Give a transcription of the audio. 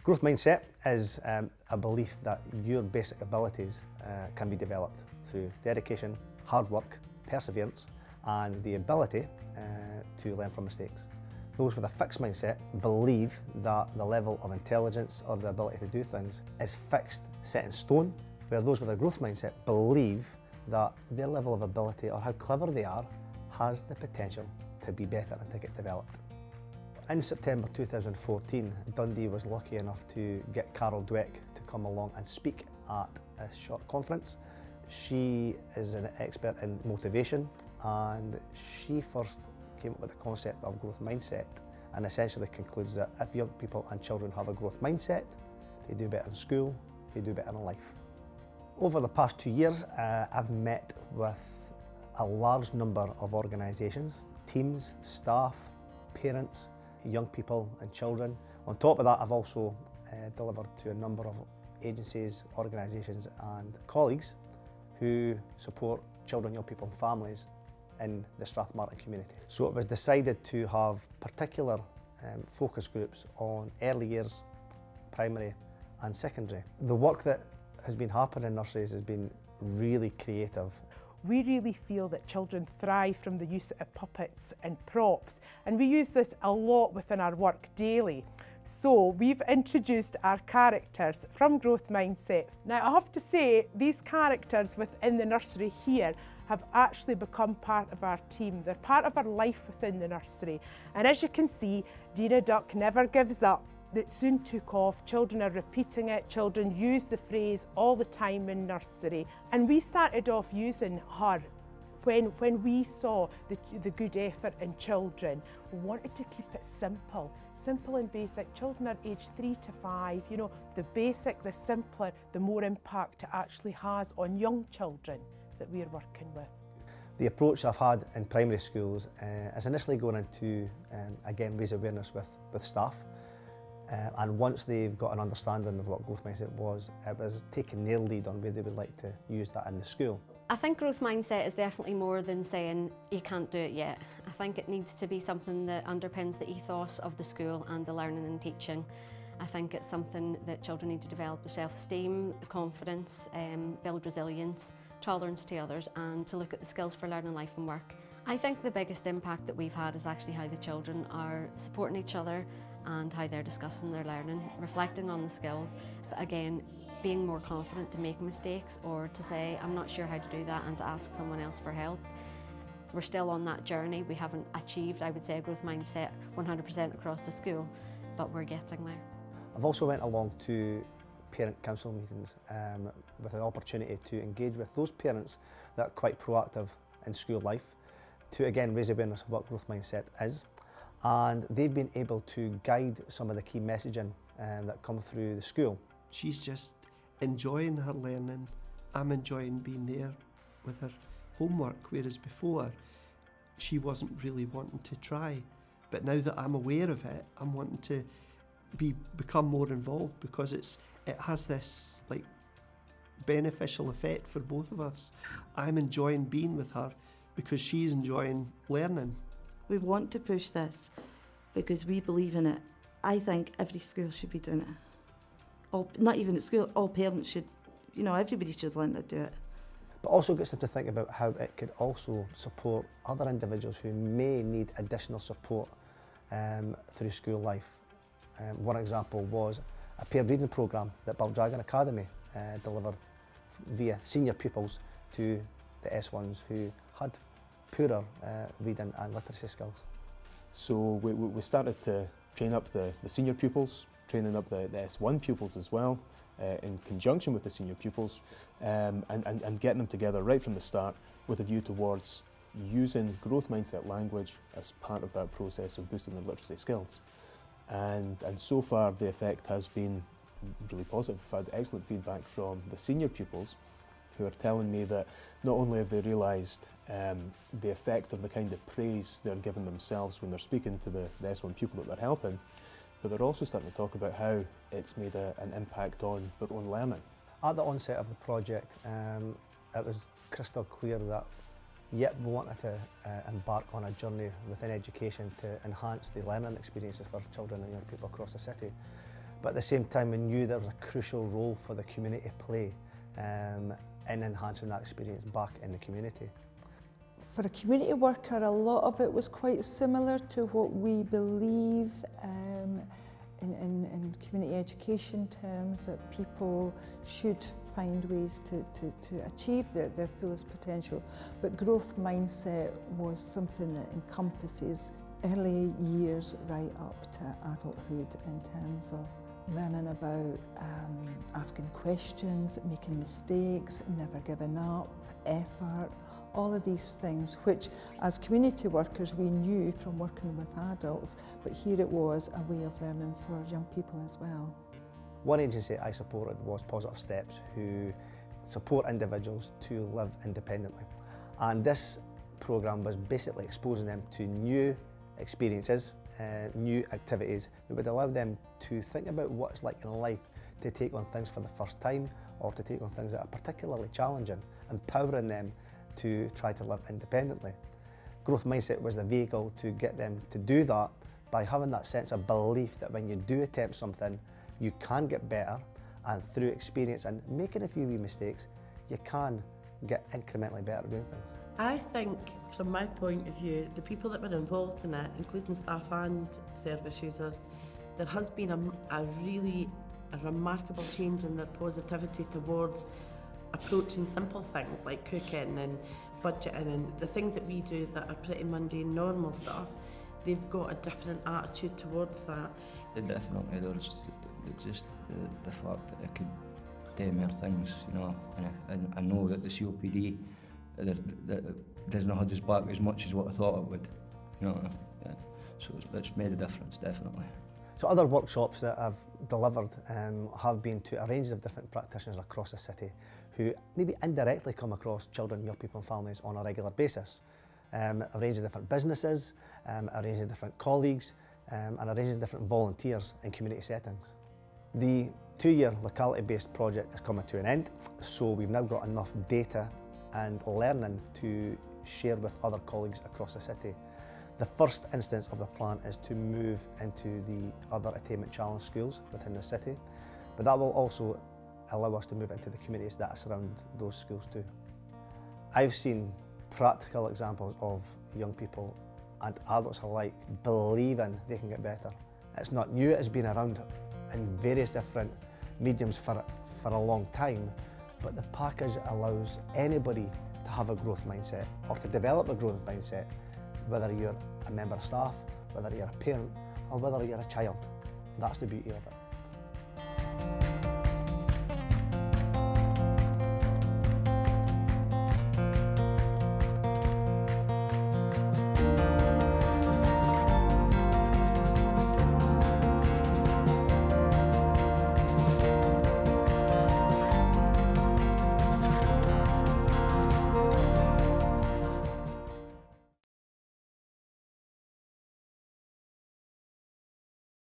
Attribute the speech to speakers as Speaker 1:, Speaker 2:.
Speaker 1: Growth mindset is a belief that your basic abilities can be developed through dedication, hard work, perseverance, and the ability to learn from mistakes. Those with a fixed mindset believe that the level of intelligence or the ability to do things is fixed, set in stone, where those with a growth mindset believe that their level of ability or how clever they are has the potential to be better and to get developed. In September 2014, Dundee was lucky enough to get Carol Dweck to come along and speak at a short conference. She is an expert in motivation, and she first came up with the concept of growth mindset, and essentially concludes that if young people and children have a growth mindset, they do better in school, they do better in life. Over the past 2 years, I've met with a large number of organisations, teams, staff, parents, young people and children. On top of that, I've also delivered to a number of agencies, organisations and colleagues who support children, young people and families in the Strathmartin community. So it was decided to have particular focus groups on early years, primary and secondary. The work that has been happening in nurseries has been really creative.
Speaker 2: We really feel that children thrive from the use of puppets and props, and we use this a lot within our work daily. So we've introduced our characters from Growth Mindset. Now I have to say, these characters within the nursery here have actually become part of our team. They're part of our life within the nursery. And as you can see, Dina Duck never gives up. That soon took off, children are repeating it, children use the phrase all the time in nursery. And we started off using her when we saw the good effort in children. We wanted to keep it simple and basic. Children are aged 3 to 5, you know, the basic, the simpler, the more impact it actually has on young children that we're working with.
Speaker 1: The approach I've had in primary schools is initially going into, again, raise awareness with staff. And once they've got an understanding of what growth mindset was, it was taking their lead on where they would like to use that in the school.
Speaker 3: I think growth mindset is definitely more than saying you can't do it yet. I think it needs to be something that underpins the ethos of the school and the learning and teaching. I think it's something that children need to develop the self-esteem, confidence, build resilience, tolerance to others, and to look at the skills for learning life and work. I think the biggest impact that we've had is actually how the children are supporting each other and how they're discussing their learning, reflecting on the skills, but again, being more confident to make mistakes or to say, I'm not sure how to do that, and to ask someone else for help. We're still on that journey. We haven't achieved, I would say, a growth mindset 100% across the school, but we're getting there.
Speaker 1: I've also went along to parent council meetings with an opportunity to engage with those parents that are quite proactive in school life, to again raise awareness of what growth mindset is. And they've been able to guide some of the key messaging that come through the school.
Speaker 4: She's just enjoying her learning. I'm enjoying being there with her homework, whereas before she wasn't really wanting to try. But now that I'm aware of it, I'm wanting to become more involved, because it has this like beneficial effect for both of us. I'm enjoying being with her because she's enjoying learning.
Speaker 5: We want to push this because we believe in it. I think every school should be doing it. Not even at school, all parents should, you know, everybody should learn to do it.
Speaker 1: But also gets them to think about how it could also support other individuals who may need additional support through school life. One example was a paired reading programme that Baldragon Academy delivered via senior pupils to the S1s who had poorer reading and literacy skills.
Speaker 6: So we started to train up the senior pupils, training up the S1 pupils as well, in conjunction with the senior pupils, and getting them together right from the start with a view towards using growth mindset language as part of that process of boosting their literacy skills. And so far the effect has been really positive. I've had excellent feedback from the senior pupils who are telling me that not only have they realised the effect of the kind of praise they're giving themselves when they're speaking to the S1 pupil that they're helping, but they're also starting to talk about how it's made an impact on their own learning.
Speaker 1: At the onset of the project, it was crystal clear that we wanted to embark on a journey within education to enhance the learning experiences for children and young people across the city. but at the same time we knew there was a crucial role for the community to play in enhancing that experience back in the community.
Speaker 7: For a community worker, a lot of it was quite similar to what we believe in community education terms, that people should find ways to achieve their fullest potential. But growth mindset was something that encompasses early years right up to adulthood in terms of learning about asking questions, making mistakes, never giving up, effort, all of these things which as community workers we knew from working with adults, but here it was a way of learning for young people as well.
Speaker 1: One agency I supported was Positive Steps, who support individuals to live independently. And this programme was basically exposing them to new experiences, new activities that would allow them to think about what it's like in life to take on things for the first time or to take on things that are particularly challenging, empowering them to try to live independently. Growth mindset was the vehicle to get them to do that by having that sense of belief that when you do attempt something, you can get better, and through experience and making a few wee mistakes, you can get incrementally better at doing things.
Speaker 8: I think, from my point of view, the people that were involved in it, including staff and service users, there has been a remarkable change in their positivity towards approaching simple things like cooking and budgeting and the things that we do that are pretty mundane, normal stuff. They've got a different attitude towards that.
Speaker 9: Definitely, there's just the fact that I could do more things, you know, and I know that the COPD that doesn't hold us back as much as what I thought it would, you know. So it's made a difference, definitely.
Speaker 1: So other workshops that I've delivered have been to a range of different practitioners across the city who maybe indirectly come across children, young people and families on a regular basis. A range of different businesses, a range of different colleagues and a range of different volunteers in community settings. The 2-year locality-based project is coming to an end, so we've now got enough data and learning to share with other colleagues across the city. The first instance of the plan is to move into the other attainment challenge schools within the city, but that will also allow us to move into the communities that surround those schools too. I've seen practical examples of young people and adults alike believing they can get better. It's not new, it's been around in various different mediums for a long time, but the package allows anybody to have a growth mindset or to develop a growth mindset, whether you're a member of staff, whether you're a parent, or whether you're a child. That's the beauty of it.